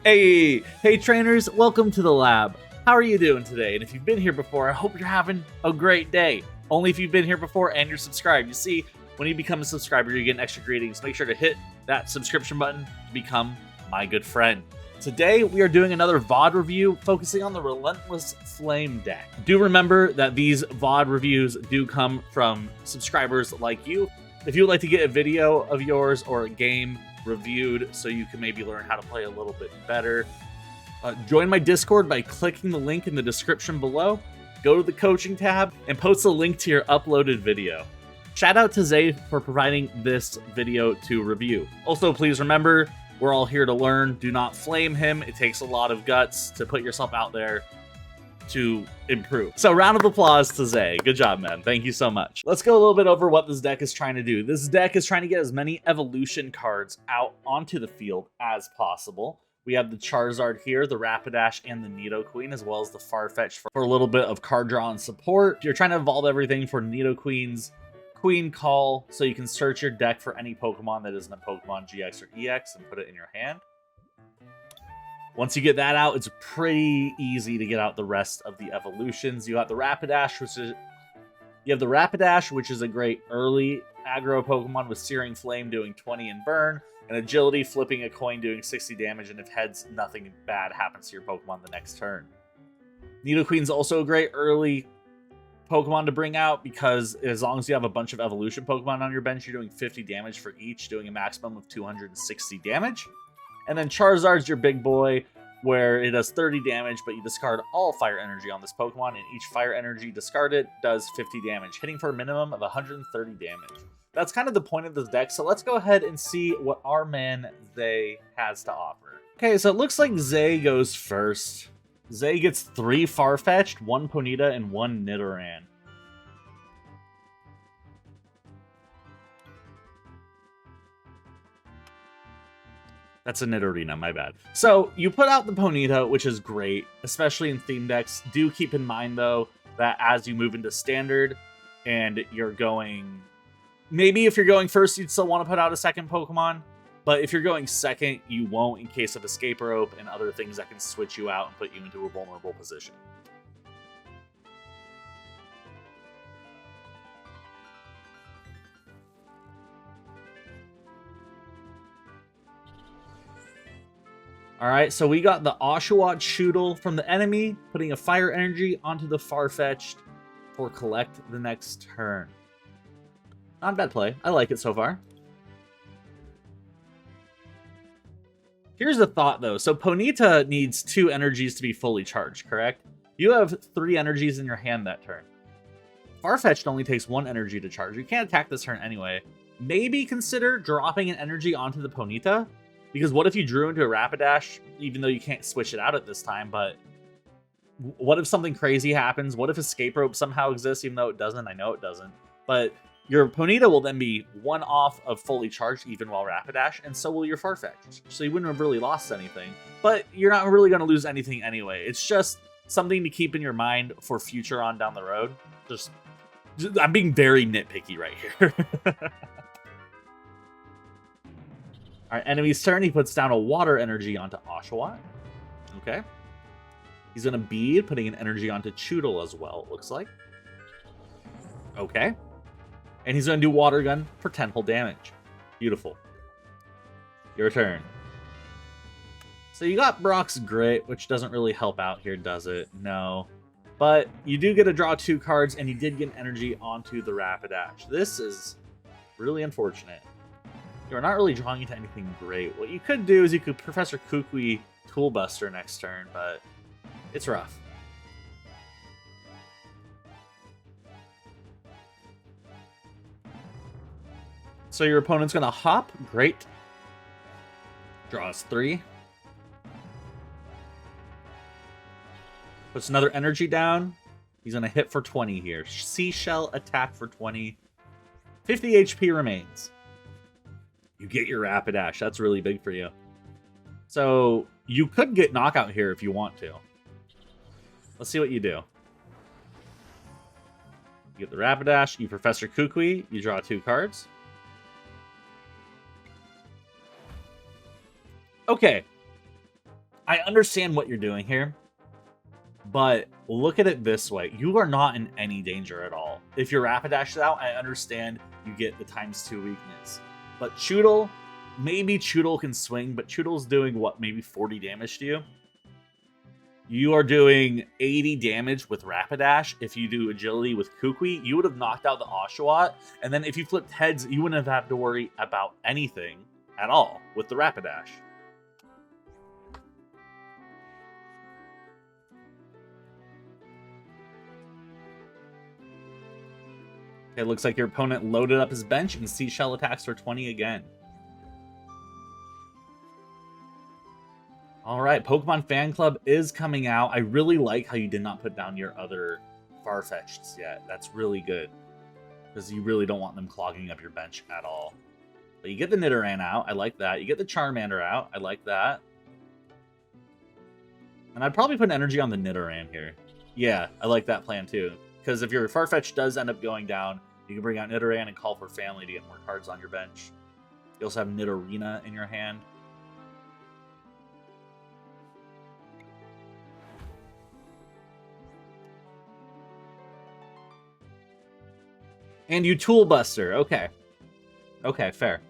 Hey trainers, welcome to the lab. How are you doing today? And if you've been here before, I hope you're having a great day. Only if you've been here before and you're subscribed. You see, when you become a subscriber, you're getting extra greetings. Make sure to hit that subscription button to become my good friend. Today, we are doing another VOD review focusing on the Relentless Flame deck. Do remember that these VOD reviews do come from subscribers like you. If you would like to get a video of yours or a game reviewed so you can maybe learn how to play a little bit better, join my Discord by clicking the link in the description below. Go to the coaching tab and post a link to your uploaded video. Shout out to Zay for providing this video to review. Also, please remember, we're all here to learn. Do not flame him. It takes a lot of guts to put yourself out there to improve. So round of applause to Zay. Good job, man. Thank you so much. Let's go a little bit over what this deck is trying to do. This deck is trying to get as many evolution cards out onto the field as possible. We have the Charizard here, the Rapidash, and the Nidoqueen, as well as the Farfetch'd for a little bit of card draw and support. You're trying to evolve everything for Nidoqueen's Queen Call, so you can search your deck for any Pokemon that isn't a Pokemon GX or EX and put it in your hand. Once you get that out, it's pretty easy to get out the rest of the evolutions. You have the Rapidash, which is a great early aggro Pokemon with Searing Flame doing 20 and burn, and Agility flipping a coin doing 60 damage, and if heads, nothing bad happens to your Pokemon the next turn. Nidoqueen's also a great early Pokemon to bring out because as long as you have a bunch of evolution Pokemon on your bench, you're doing 50 damage for each, doing a maximum of 260 damage. And then Charizard's your big boy, where it does 30 damage, but you discard all fire energy on this Pokemon, and each fire energy discarded does 50 damage, hitting for a minimum of 130 damage. That's kind of the point of this deck, so let's go ahead and see what our man Zay has to offer. Okay, so it looks like Zay goes first. Zay gets 3 Farfetch'd, 1 Ponyta, and 1 Nidoran. That's a Nidorina, my bad. So, you put out the Ponyta, which is great, especially in theme decks. Do keep in mind, though, that as you move into Standard, and you're going... Maybe if you're going first, you'd still want to put out a second Pokemon, but if you're going second, you won't in case of Escape Rope and other things that can switch you out and put you into a vulnerable position. Alright, so we got the Oshawott Choodle from the enemy, putting a fire energy onto the Farfetch'd for collect the next turn. Not a bad play. I like it so far. Here's the thought, though. So Ponyta needs 2 energies to be fully charged, correct? You have 3 energies in your hand that turn. Farfetch'd only takes 1 energy to charge. You can't attack this turn anyway. Maybe consider dropping an energy onto the Ponyta. Because what if you drew into a Rapidash, even though you can't switch it out at this time, but what if something crazy happens? What if Escape Rope somehow exists, even though it doesn't? I know it doesn't. But your Ponyta will then be 1 off of fully charged, even while Rapidash, and so will your Farfetch'd. So you wouldn't have really lost anything. But you're not really going to lose anything anyway. It's just something to keep in your mind for future on down the road. I'm being very nitpicky right here. Alright, enemy's turn. He puts down a water energy onto Oshawott. Okay. He's going to bead, putting an energy onto Choodle as well, it looks like. Okay. And he's going to do Water Gun for 10 whole damage. Beautiful. Your turn. So you got Brock's Grit, which doesn't really help out here, does it? No. But you do get to draw 2 cards, and you did get an energy onto the Rapidash. This is really unfortunate. You're not really drawing into anything great. What you could do is you could Professor Kukui Toolbuster next turn, but it's rough. So your opponent's going to hop. Great. Draws 3. Puts another energy down. He's going to hit for 20 here. Seashell attack for 20. 50 HP remains. You get your Rapidash. That's really big for you. So you could get knockout here if you want to. Let's see what you do. You get the Rapidash, you Professor Kukui, you draw 2 cards. Okay. I understand what you're doing here, but look at it this way. You are not in any danger at all. If your Rapidash is out, I understand you get the ×2 weakness. But Choodle, maybe Choodle can swing, but Choodle's doing, what, maybe 40 damage to you? You are doing 80 damage with Rapidash. If you do Agility with Kukui, you would have knocked out the Oshawott. And then if you flipped heads, you wouldn't have had to worry about anything at all with the Rapidash. Okay, looks like your opponent loaded up his bench and Seashell attacks for 20 again. Alright, Pokemon Fan Club is coming out. I really like how you did not put down your other Farfetcheds yet. That's really good. Because you really don't want them clogging up your bench at all. But you get the Nidoran out. I like that. You get the Charmander out. I like that. And I'd probably put energy on the Nidoran here. Yeah, I like that plan too. Because if your Farfetch does end up going down, you can bring out Nidoran and call for family to get more cards on your bench. You also have Nidorina in your hand. And you Tool Buster. Okay. Okay, fair.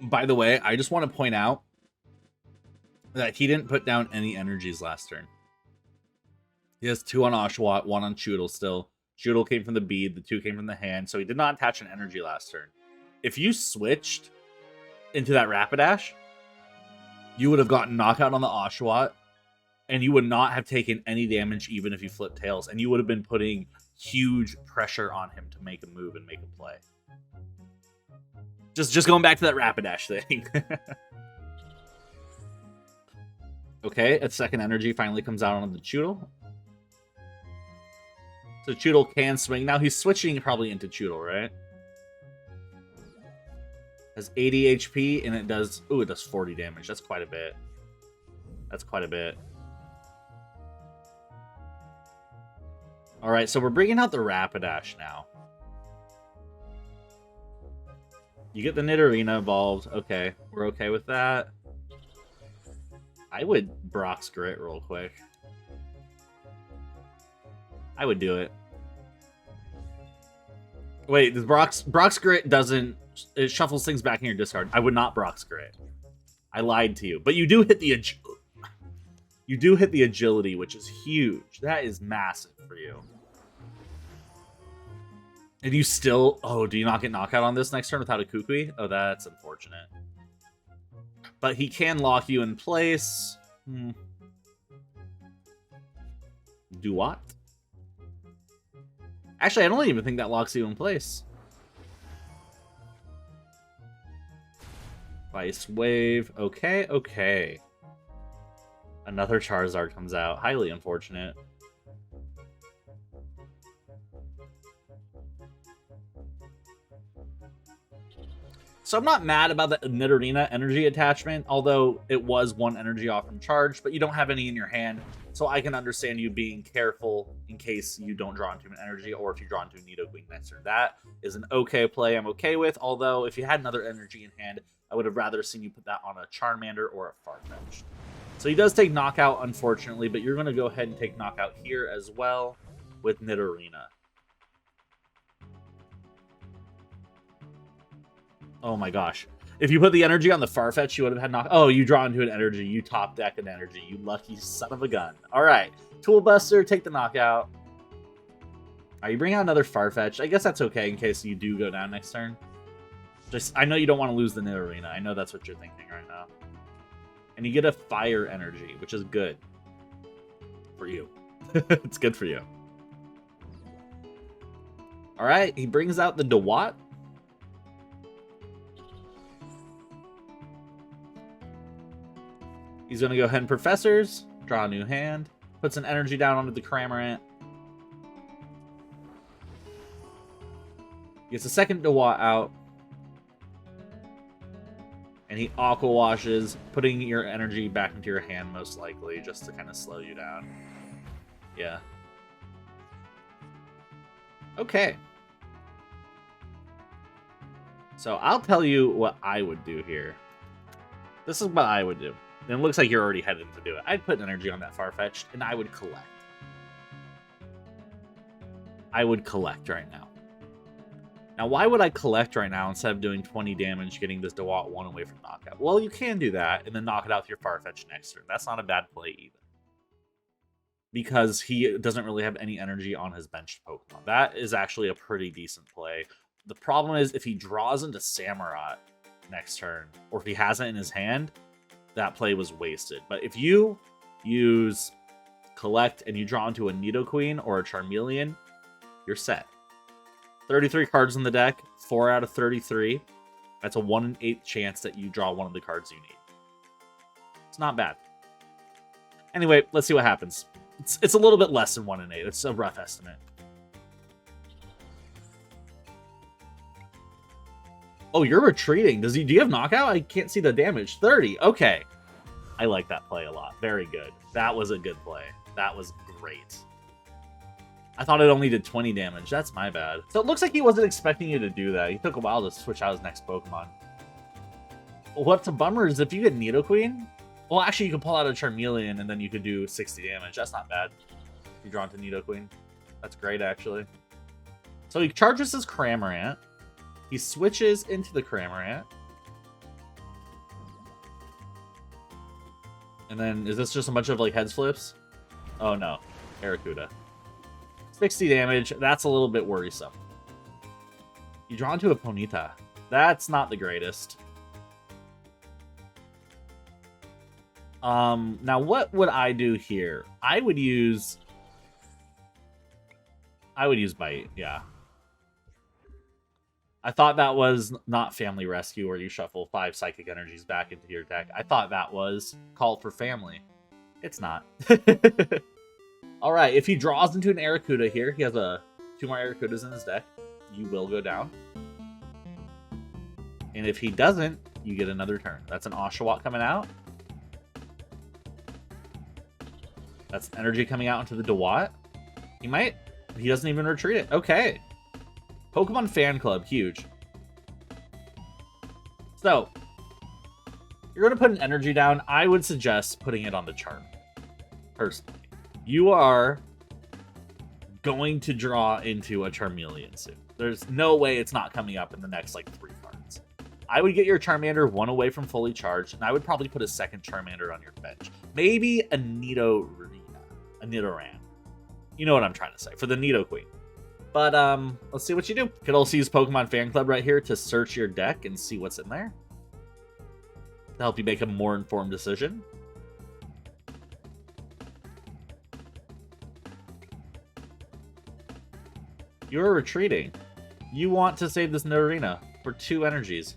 By the way, I just want to point out that he didn't put down any energies last turn. He has 2 on Oshawott, 1 on Choodle still. Choodle came from the bead, the 2 came from the hand, so he did not attach an energy last turn. If you switched into that Rapidash, you would have gotten knockout on the Oshawott, and you would not have taken any damage even if you flipped tails, and you would have been putting huge pressure on him to make a move and make a play. Just going back to that Rapidash thing. Okay, a second energy finally comes out on the Choodle. So Choodle can swing. Now he's switching probably into Choodle, right? Has 80 HP, and it does... Ooh, it does 40 damage. That's quite a bit. That's quite a bit. Alright, so we're bringing out the Rapidash now. You get the Nidorina evolved. Okay, we're okay with that. I would Brock's Grit real quick. I would do it. Wait, the Brock's Grit doesn't... It shuffles things back in your discard. I would not Brock's Grit. I lied to you. But you do hit the agility, which is huge. That is massive for you. And you still... Oh, do you not get knockout on this next turn without a Kukui? Oh, that's unfortunate. But he can lock you in place. Do what? Actually, I don't even think that locks you in place. Ice Wave. Okay, okay. Another Charizard comes out. Highly unfortunate. So I'm not mad about the Nidorina energy attachment, although it was 1 energy off from charge, but you don't have any in your hand, so I can understand you being careful in case you don't draw into an energy, or if you draw into a Nidoqueen next turn. That is an okay play I'm okay with, although if you had another energy in hand, I would have rather seen you put that on a Charmander or a Farfetch'd. So he does take knockout, unfortunately, but you're going to go ahead and take knockout here as well with Nidorina. Oh my gosh. If you put the energy on the Farfetch, you would have had knock. Oh, you draw into an energy. You top deck an energy. You lucky son of a gun. All right. Tool Buster, take the knockout. All right, you bring out another Farfetch. I guess that's okay in case you do go down next turn. I know you don't want to lose the Nidorina. I know that's what you're thinking right now. And you get a Fire Energy, which is good for you. It's good for you. All right, he brings out the Dewott. He's going to go ahead and Professors, draw a new hand, puts an energy down onto the Cramorant. Gets a second Dewott out. And he Aqua Washes, putting your energy back into your hand most likely, just to kind of slow you down. Yeah. Okay. So I'll tell you what I would do here. This is what I would do. And it looks like you're already headed to do it. I'd put energy on that Farfetch'd, and I would collect. I would collect right now. Now, why would I collect right now instead of doing 20 damage, getting this Dewalt 1 away from knockout? Well, you can do that, and then knock it out with your Farfetch next turn. That's not a bad play either. Because he doesn't really have any energy on his benched Pokemon. That is actually a pretty decent play. The problem is if he draws into Samurott next turn, or if he has it in his hand, that play was wasted. But if you use collect and you draw into a Nidoqueen or a Charmeleon, you're set. 33 cards in the deck, 4 out of 33. That's a 1 in 8 chance that you draw one of the cards you need. It's not bad. Anyway, let's see what happens. It's a little bit less than 1 in 8. It's a rough estimate. Oh, you're retreating. Do you have knockout? I can't see the damage. 30. Okay. I like that play a lot. Very good. That was a good play. That was great. I thought it only did 20 damage. That's my bad. So it looks like he wasn't expecting you to do that. He took a while to switch out his next Pokemon. What's a bummer is if you get Nidoqueen, well, actually, you can pull out a Charmeleon and then you could do 60 damage. That's not bad. If you draw into Nidoqueen. That's great, actually. So he charges his Cramorant. He switches into the Cramorant. And then, is this just a bunch of, like, heads flips? Oh, no. Arrokuda. 60 damage. That's a little bit worrisome. You draw into a Ponyta. That's not the greatest. Now, what would I do here? I would use Bite, yeah. I thought that was not Family Rescue, where you shuffle 5 Psychic Energies back into your deck. I thought that was Call for Family. It's not. Alright, if he draws into an Arrokuda here, he has 2 more Arrokudas in his deck. You will go down. And if he doesn't, you get another turn. That's an Oshawott coming out. That's energy coming out into the Dewott. He doesn't even retreat it. Okay. Pokemon Fan Club, huge. So, you're going to put an energy down. I would suggest putting it on the Charm. Personally. You are going to draw into a Charmeleon soon. There's no way it's not coming up in the next, 3 cards. I would get your Charmander 1 away from fully charged, and I would probably put a second Charmander on your bench. Maybe a Nidoran. You know what I'm trying to say, for the Nidoqueen. But, let's see what you do. You could also use Pokemon Fan Club right here to search your deck and see what's in there. To help you make a more informed decision. You're retreating. You want to save this Nidorina for 2 energies.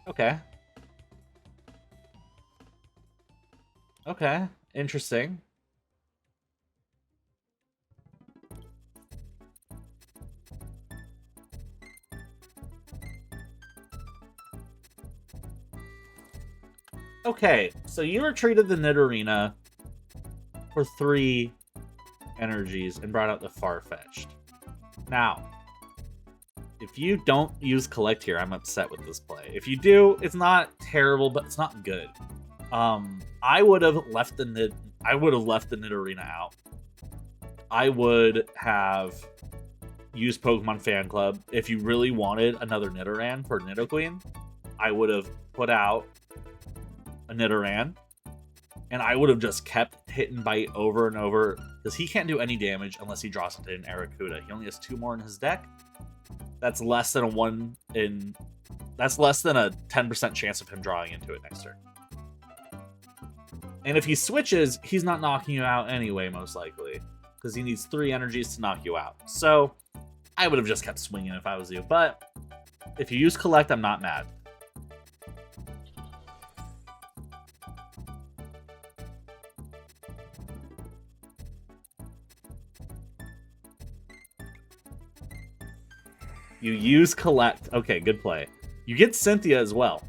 Okay. Okay. Interesting. Okay, so you retreated the Nidorina for 3 energies and brought out the Farfetch'd. Now, if you don't use Collect here, I'm upset with this play. If you do, it's not terrible, but it's not good. I would have left the Nidorina out. I would have used Pokemon Fan Club. If you really wanted another Nidoran for Nidoqueen, I would have put out a Nidoran, and I would have just kept hit and bite over and over, because he can't do any damage unless he draws into an Arrokuda. He only has 2 more in his deck. That's less than that's less than a 10% chance of him drawing into it next turn. And if he switches, he's not knocking you out anyway, most likely, because he needs 3 energies to knock you out. So I would have just kept swinging if I was you. But if you use Collect, I'm not mad. You use Collect. Okay, good play. You get Cynthia as well.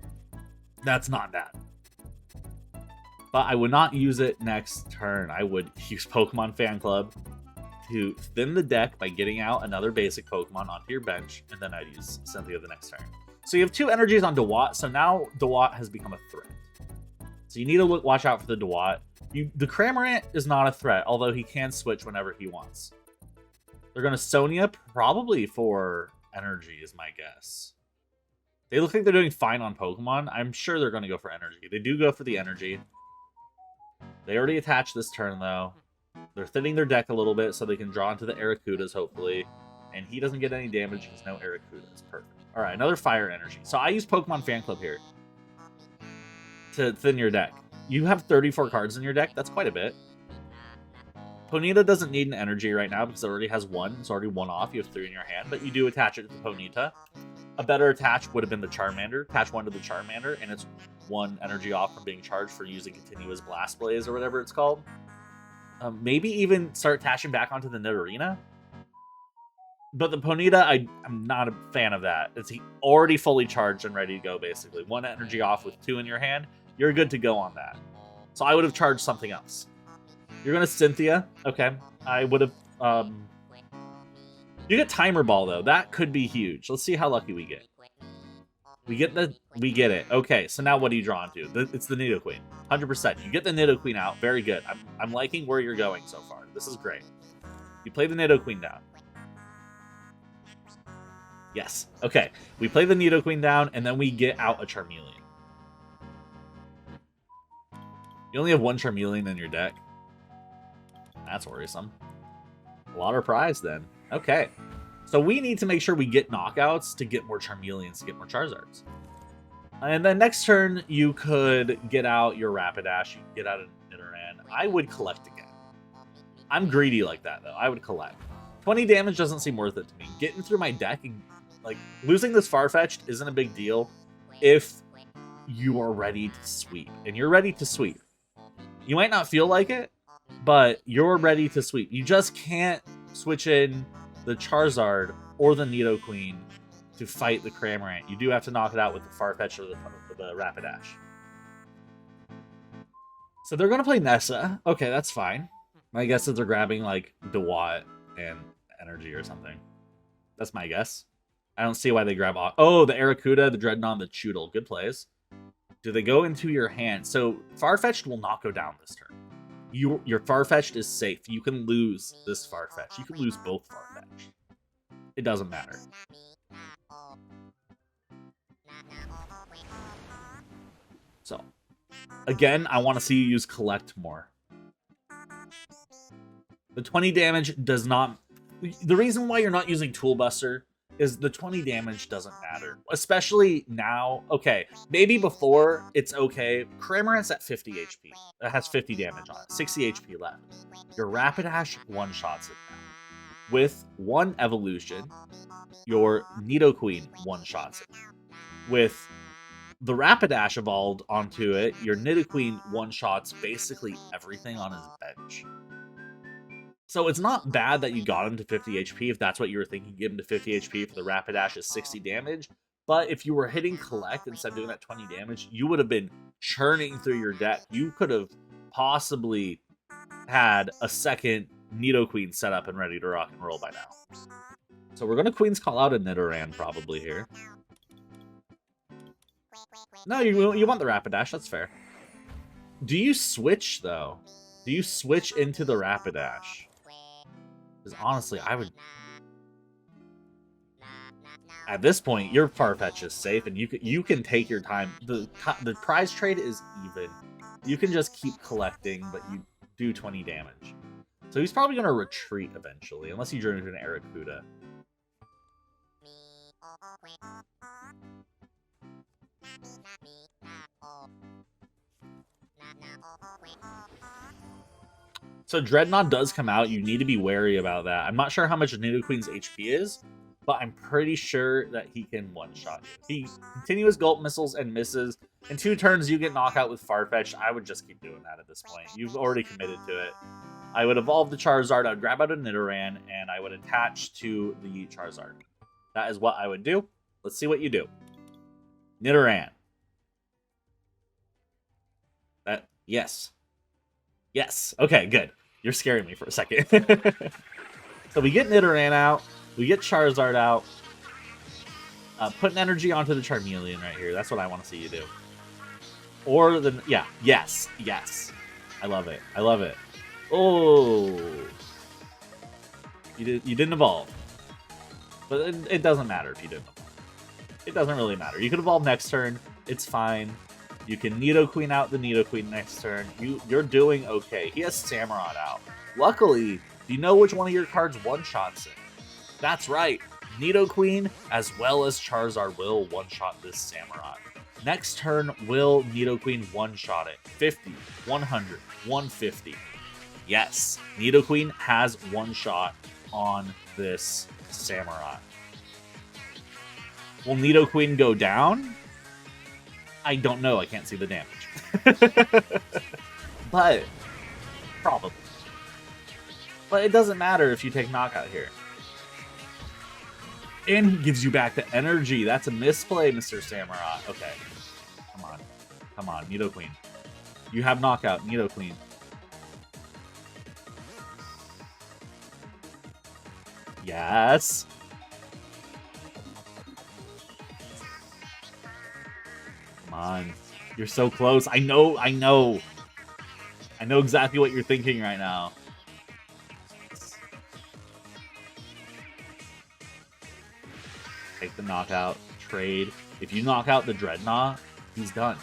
That's not bad. But I would not use it next turn. I would use Pokemon Fan Club to thin the deck by getting out another basic Pokemon onto your bench, and then I'd use Cynthia the next turn. So you have 2 energies on Dewott, so now Dewott has become a threat. So you need to watch out for the Dewott. The Cramorant is not a threat, although he can switch whenever he wants. They're going to Sonia probably for energy is my guess. They look like they're doing fine on Pokemon. I'm sure they're going to go for energy. They do go for the energy. They already attached this turn, though. They're thinning their deck a little bit so they can draw into the Arrokudas, hopefully. And he doesn't get any damage because no Arrokudas. Perfect. All right, another fire energy. So I use Pokemon Fan Club here to thin your deck. You have 34 cards in your deck. That's quite a bit. Ponyta doesn't need an energy right now because it already has 1. It's already 1 off. You have 3 in your hand, but you do attach it to Ponyta. A better attach would have been the Charmander. Attach 1 to the Charmander, and it's 1 energy off from being charged for using Continuous Blast Blaze or whatever it's called. Maybe even start attaching back onto the Nidorina. But the Ponyta, I'm not a fan of that. It's already fully charged and ready to go, basically. 1 energy off with 2 in your hand. You're good to go on that. So I would have charged something else. You're going to Cynthia. Okay. I would have... You get Timer Ball, though. That could be huge. Let's see how lucky we get. We get it. Okay, so now what do you draw into? It's the Nidoqueen. 100%. You get the Nidoqueen out. Very good. I'm liking where you're going so far. This is great. You play the Nidoqueen down. Yes. Okay. We play the Nidoqueen down, and then we get out a Charmeleon. You only have 1 Charmeleon in your deck. That's worrisome. A lot of prize, then. Okay. So we need to make sure we get knockouts to get more Charmeleons, to get more Charizards. And then next turn, you could get out your Rapidash. You can get out a Nidoran. I would collect again. I'm greedy like that, though. I would collect. 20 damage doesn't seem worth it to me. Getting through my deck, and like losing this Farfetch'd isn't a big deal if you are ready to sweep. And you're ready to sweep. You might not feel like it, but you're ready to sweep. You just can't switch in the Charizard or the Nidoqueen to fight the Cramorant. You do have to knock it out with the Farfetch'd or the Rapidash. So they're going to play Nessa. Okay, that's fine. My guess is they're grabbing like Dewott and energy or something. That's my guess. I don't see why they grab... Oh, the Arrokuda, the Dreadnought, the Choodle. Good plays. Do they go into your hand? So Farfetch'd will not go down this turn. Your Farfetch'd is safe. You can lose this Farfetch'd. You can lose both Farfetch'd. It doesn't matter. So, again, I want to see you use Collect more. The 20 damage does not... The reason why you're not using Tool Buster is the 20 damage doesn't matter. Especially now. Okay, maybe before it's okay. Cramorant's at 50 HP. It has 50 damage on it. 60 HP left. Your Rapidash one-shots it now. With 1 evolution, your Nidoqueen one-shots it. With the Rapidash evolved onto it, your Nidoqueen one-shots basically everything on his bench. So it's not bad that you got him to 50 HP if that's what you were thinking. Give him to 50 HP for the Rapidash is 60 damage. But if you were hitting Collect instead of doing that 20 damage, you would have been churning through your deck. You could have possibly had a second Nidoqueen set up and ready to rock and roll by now. So we're going to Queen's Call out a Nidoran probably here. No, you want the Rapidash. That's fair. Do you switch, though? Do you switch into the Rapidash? Because honestly, I would... At this point, your Farfetch'd is safe, and you can take your time. The prize trade is even. You can just keep collecting, but you do 20 damage. So he's probably going to retreat eventually, unless you drew into an Arrokuda. So Dreadnought does come out. You need to be wary about that. I'm not sure how much Nidoqueen's HP is, but I'm pretty sure that he can one-shot you. He continuous Gulp missiles and misses. In 2 turns, you get knockout with Farfetch'd. I would just keep doing that at this point. You've already committed to it. I would evolve the Charizard. I would grab out a Nidoran, and I would attach to the Charizard. That is what I would do. Let's see what you do. Nidoran. Yes. Yes. Okay, good. You're scaring me for a second. So we get Nidoran out. We get Charizard out. Put an energy onto the Charmeleon right here. That's what I want to see you do. Or the... Yeah. Yes. Yes. I love it. I love it. Oh. You didn't evolve. But it doesn't matter if you didn't evolve. It doesn't really matter. You can evolve next turn. It's fine. You can Nidoqueen out the Nidoqueen next turn. You're doing okay. He has Samurott out. Luckily, do you know which one of your cards one-shots it? That's right. Nidoqueen as well as Charizard will one-shot this Samurott. Next turn, will Nidoqueen one-shot it? 50, 100, 150. Yes, Nidoqueen has one shot on this Samurott. Will Nidoqueen go down? I don't know. I can't see the damage. But, probably. But it doesn't matter if you take knockout here. And he gives you back the energy. That's a misplay, Mr. Samurott. Okay. Come on. Come on, Nidoqueen. You have knockout, Nidoqueen. Yes. Come on. You're so close. I know. I know exactly what you're thinking right now. Take the knockout. Trade. If you knock out the Dreadnought, he's done.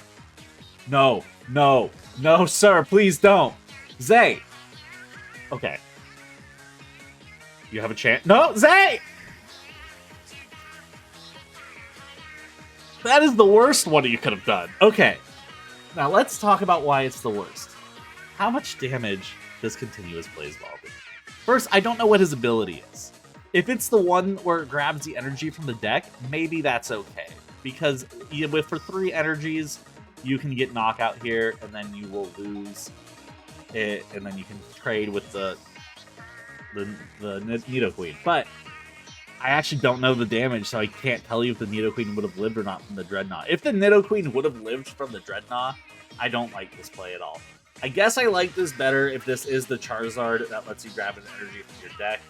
No. No. No, sir. Please don't. Zay. Okay. You have a chance. No, Zay! That is the worst one you could have done. Okay. Now let's talk about why it's the worst. How much damage does Continuous Blaze Ball do? First, I don't know what his ability is. If it's the one where it grabs the energy from the deck, maybe that's okay. Because for 3 energies, you can get knockout here, and then you will lose it, and then you can trade with the Nidoqueen. But I actually don't know the damage, so I can't tell you if the Nidoqueen would have lived or not from the Dreadnought. If the Nidoqueen would have lived from the Dreadnought, I don't like this play at all. I guess I like this better if this is the Charizard that lets you grab an energy from your deck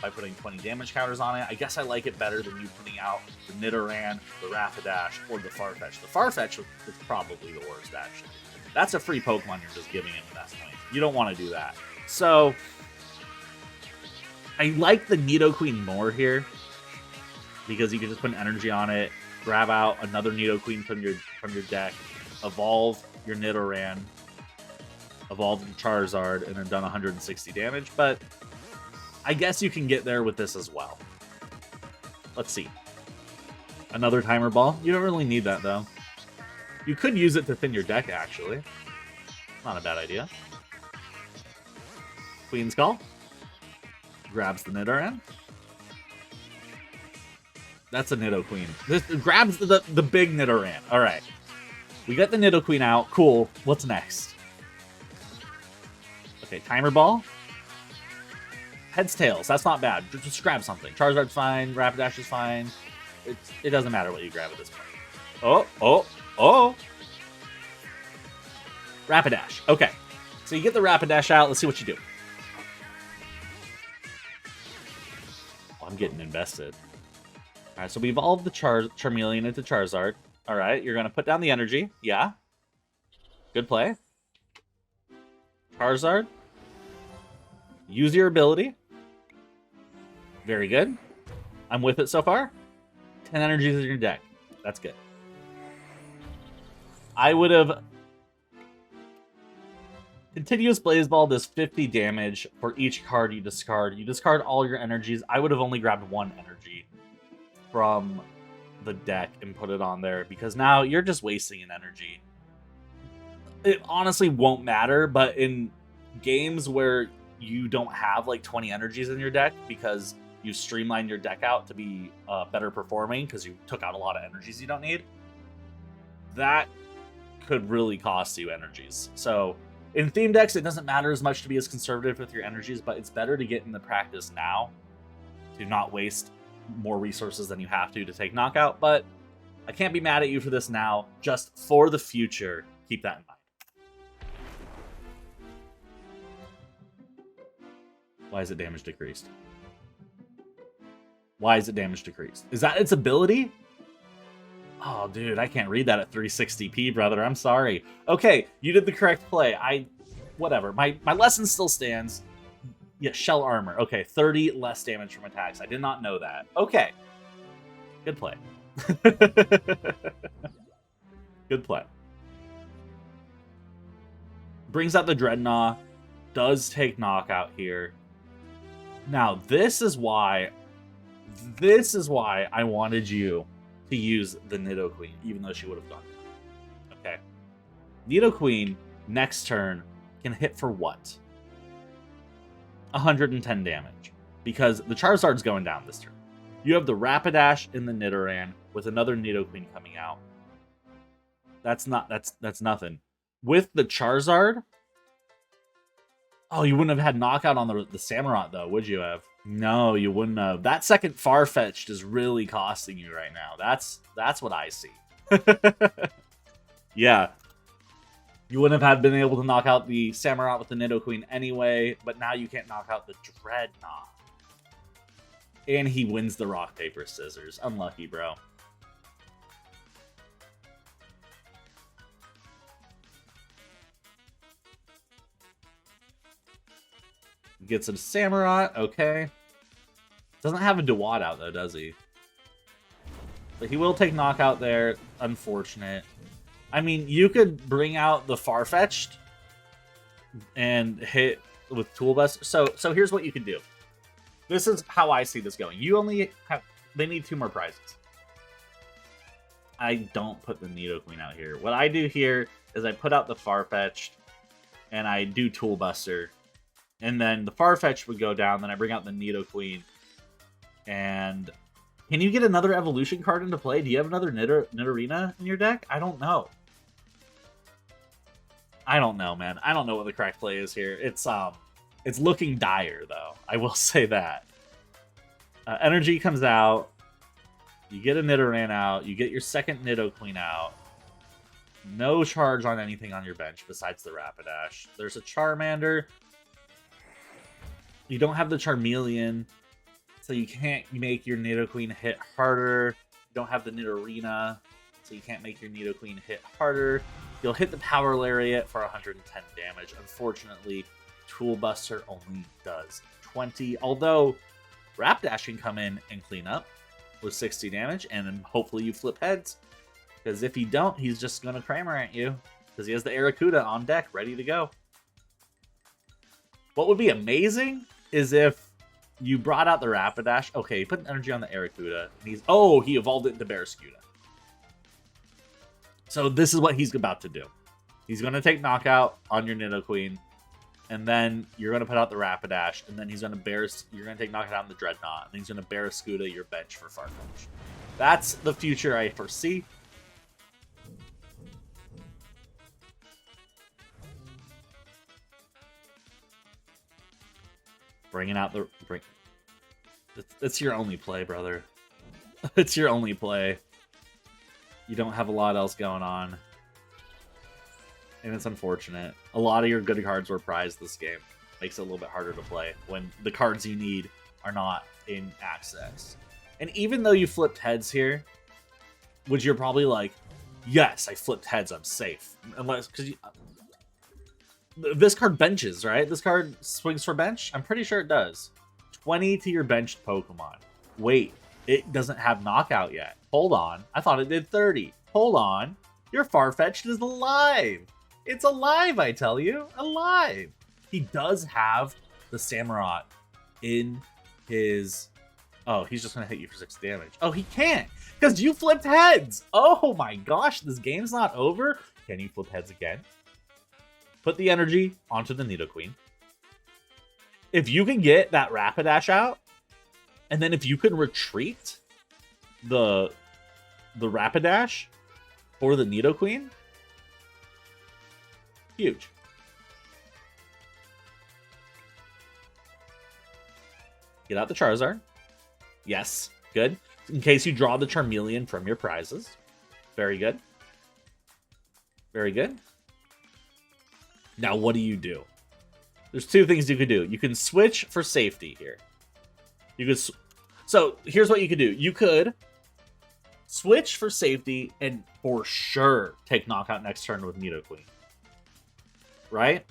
by putting 20 damage counters on it. I guess I like it better than you putting out the Nidoran, the Rapidash, or the Farfetch. The Farfetch is probably the worst, actually. That's a free Pokemon you're just giving him at that point. You don't want to do that. So I like the Nidoqueen more here because you can just put an energy on it, grab out another Nidoqueen from your deck, evolve your Nidoran, evolve your Charizard, and then done 160 damage. But I guess you can get there with this as well. Let's see. Another Timer Ball. You don't really need that, though. You could use it to thin your deck, actually. Not a bad idea. Queen's Call. Grabs the Nidoran. That's a Nidoqueen. This grabs the big Nidoran. All right. We got the Nidoqueen out. Cool. What's next? Okay, Timer Ball. Heads, tails. That's not bad. Just grab something. Charizard's fine. Rapidash is fine. It doesn't matter what you grab at this point. Oh. Rapidash. Okay. So you get the Rapidash out. Let's see what you do. Oh, I'm getting invested. All right, so we evolved the Charmeleon into Charizard. All right, you're going to put down the energy. Yeah. Good play. Charizard. Use your ability. Very good. I'm with it so far. 10 energies in your deck. That's good. I would have... Continuous Blaze Ball does 50 damage for each card you discard. You discard all your energies. I would have only grabbed 1 energy from the deck and put it on there because now you're just wasting an energy. It honestly won't matter, but in games where you don't have like 20 energies in your deck because you streamlined your deck out to be better performing because you took out a lot of energies you don't need, that could really cost you energies. So in theme decks, it doesn't matter as much to be as conservative with your energies, but it's better to get in the practice now to not waste more resources than you have to take knockout. But I can't be mad at you for this now. Just for the future, keep that in mind. Why is it damage decreased? Why is it damage decreased? Is that its ability? Oh, dude, I can't read that at 360p, brother. I'm sorry. Okay, you did the correct play. Whatever. My lesson still stands. Yeah, shell armor. Okay, 30 less damage from attacks. I did not know that. Okay. Good play. Good play. Brings out the Dreadnought. Does take knockout here. Now, this is why I wanted you to use the Nidoqueen, even though she would have gone. Okay. Nidoqueen, next turn, can hit for what? 110 damage. Because the Charizard's going down this turn. You have the Rapidash in the Nidoran with another Nidoqueen coming out. That's nothing. With the Charizard, oh, you wouldn't have had knockout on the Samurott, though, would you have? No, you wouldn't have. That second Farfetch'd is really costing you right now. That's what I see. Yeah. You wouldn't have been able to knock out the Samurott with the Nidoqueen anyway, but now you can't knock out the Dreadnought. And he wins the rock, paper, scissors. Unlucky, bro. Gets a Samurott, okay. Doesn't have a Dewott out, though, does he? But he will take knockout there. Unfortunate. I mean, you could bring out the Farfetch'd and hit with Tool Buster. So here's what you can do. This is how I see this going. You only have... They need 2 more prizes. I don't put the Nidoqueen out here. What I do here is I put out the Farfetch'd and I do Tool Buster. And then the Farfetch'd would go down. Then I bring out the Nidoqueen. And can you get another evolution card into play? Do you have another Nidorina in your deck? I don't know. I don't know, man. I don't know what the correct play is here. It's looking dire, though. I will say that. Energy comes out. You get a Nidoran out. You get your second Nidoqueen out. No charge on anything on your bench besides the Rapidash. There's a Charmander. You don't have the Charmeleon, so you can't make your Nidoqueen hit harder. You don't have the Nidorina, so you can't make your Nidoqueen hit harder. You'll hit the Power Lariat for 110 damage. Unfortunately, Tool Buster only does 20. Although, Rapidash can come in and clean up with 60 damage, and then hopefully you flip heads. Because if you don't, he's just going to Kramer at you. Because he has the Arrokuda on deck, ready to go. What would be amazing is if you brought out the Rapidash. Okay, he put an energy on the Arrokuda. And he evolved it into Barraskewda. So this is what he's about to do. He's going to take knockout on your Nidoqueen. And then you're going to put out the Rapidash. And then you're going to take knockout on the Dreadnought. And then he's going to Barraskewda your bench for Farfetch. That's the future I foresee. Bringing out the... It's your only play, brother. It's your only play. You don't have a lot else going on. And it's unfortunate. A lot of your good cards were prized this game. Makes it a little bit harder to play when the cards you need are not in access. And even though you flipped heads here, which you're probably like, yes, I flipped heads, I'm safe. Unless, because this card benches, right? This card swings for bench? I'm pretty sure it does. 20 to your benched Pokemon. Wait, it doesn't have knockout yet. Hold on. I thought it did 30. Hold on. Your Farfetch'd is alive. It's alive, I tell you. Alive. He does have the Samurott in his... Oh, he's just going to hit you for 6 damage. Oh, he can't. Because you flipped heads. Oh my gosh, this game's not over. Can you flip heads again? Put the energy onto the Nidoqueen. If you can get that Rapidash out, and then if you can retreat the Rapidash for the Nidoqueen, huge. Get out the Charizard. Yes, good. In case you draw the Charmeleon from your prizes. Very good. Very good. Now, what do? There's 2 things you could do. You can switch for safety here. You could So here's what you could do. You could switch for safety and for sure take knockout next turn with Nidoqueen. Right?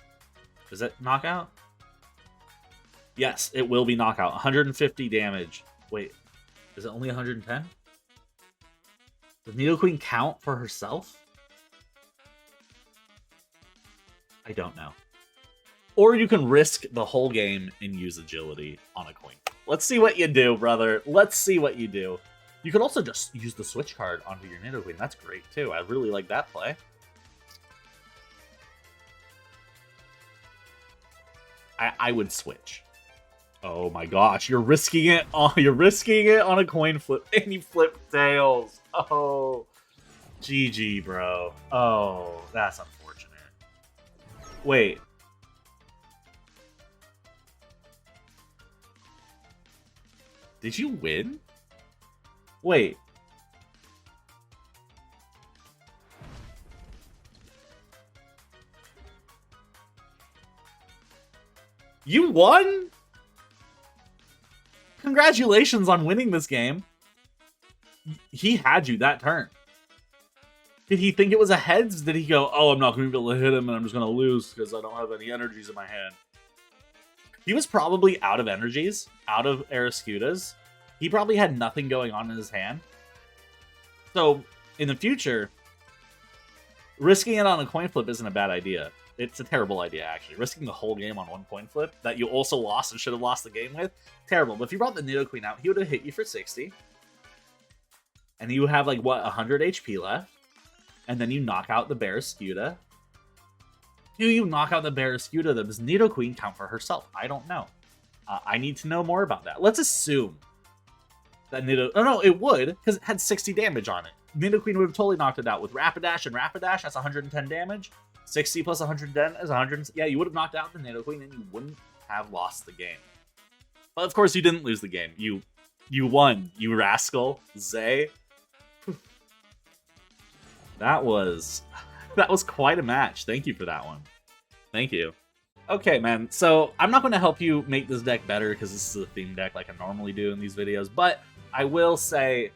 Is it knockout? Yes, it will be knockout. 150 damage. Wait, is it only 110? Does Nidoqueen count for herself? I don't know. Or you can risk the whole game and use agility on a coin. Let's see what you do, brother. Let's see what you do. You could also just use the switch card onto your Nidoqueen. That's great, too. I really like that play. I would switch. Oh my gosh, you're risking it. Oh, you're risking it on a coin flip, and you flip tails. Oh, GG, bro. Oh, that's unfortunate. Wait. Did you win? Wait. You won? Congratulations on winning this game. He had you that turn. Did he think it was a heads? Did he go, oh, I'm not going to be able to hit him and I'm just going to lose because I don't have any energies in my hand? He was probably out of energies, out of Arascudas. He probably had nothing going on in his hand. So, in the future, risking it on a coin flip isn't a bad idea. It's a terrible idea, actually. Risking the whole game on one coin flip that you also lost and should have lost the game with, terrible. But if you brought the Nidoqueen out, he would have hit you for 60. And you have, like, what, 100 HP left? And then you knock out the Barraskewda. Do you knock out the Barraskewda? Does Nidoqueen count for herself? I don't know. I need to know more about that. Let's assume that Nido... Oh, no, it would, because it had 60 damage on it. Nidoqueen would have totally knocked it out with Rapidash and Rapidash. That's 110 damage. 60 plus 110 is 100. Yeah, you would have knocked out the Nidoqueen and you wouldn't have lost the game. But of course, you didn't lose the game. You won, you rascal. Zay. That was quite a match. Thank you for that one. Thank you. Okay, man. So I'm not going to help you make this deck better because this is a theme deck like I normally do in these videos. But I will say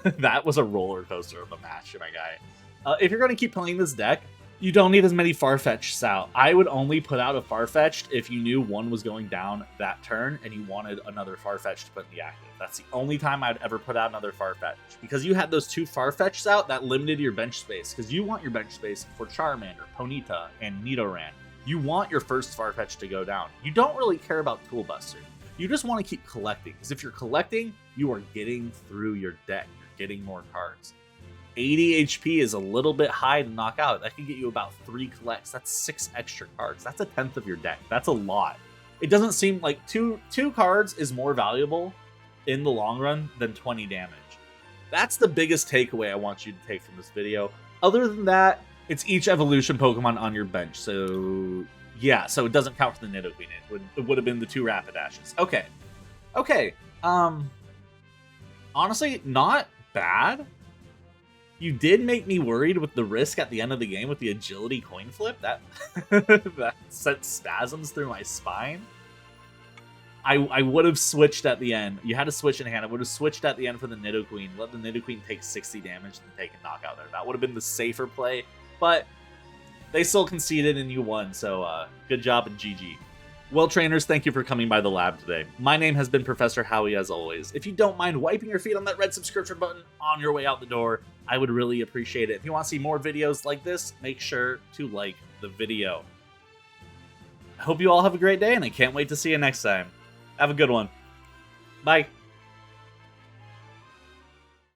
that was a roller coaster of a match, my guy. If you're going to keep playing this deck, you don't need as many Farfetch'd out. I would only put out a Farfetch'd if you knew one was going down that turn and you wanted another Farfetch'd to put in the active. That's the only time I'd ever put out another Farfetch'd. Because you had those two Farfetch'd out, that limited your bench space. Because you want your bench space for Charmander, Ponyta, and Nidoran. You want your first Farfetch'd to go down. You don't really care about Tool Buster. You just want to keep collecting. Because if you're collecting, you are getting through your deck. You're getting more cards. 80 HP is a little bit high to knock out. That can get you about 3 collects. That's 6 extra cards. That's a 10th of your deck. That's a lot. It doesn't seem like two cards is more valuable in the long run than 20 damage. That's the biggest takeaway I want you to take from this video. Other than that, it's each evolution Pokemon on your bench. So yeah, so it doesn't count for the Nidoqueen. It would have been the 2 Rapidashes. Okay. Honestly, not bad. You did make me worried with the risk at the end of the game with the agility coin flip. That that sent spasms through my spine. I would have switched at the end. You had to switch in hand. I would have switched at the end for the Nidoqueen. Let the Nidoqueen take 60 damage and take a knockout there. That would have been the safer play. But they still conceded and you won. So good job and GG. Well, trainers, thank you for coming by the lab today. My name has been Professor Howie, as always. If you don't mind wiping your feet on that red subscription button on your way out the door, I would really appreciate it. If you want to see more videos like this, make sure to like the video. I hope you all have a great day, and I can't wait to see you next time. Have a good one. Bye.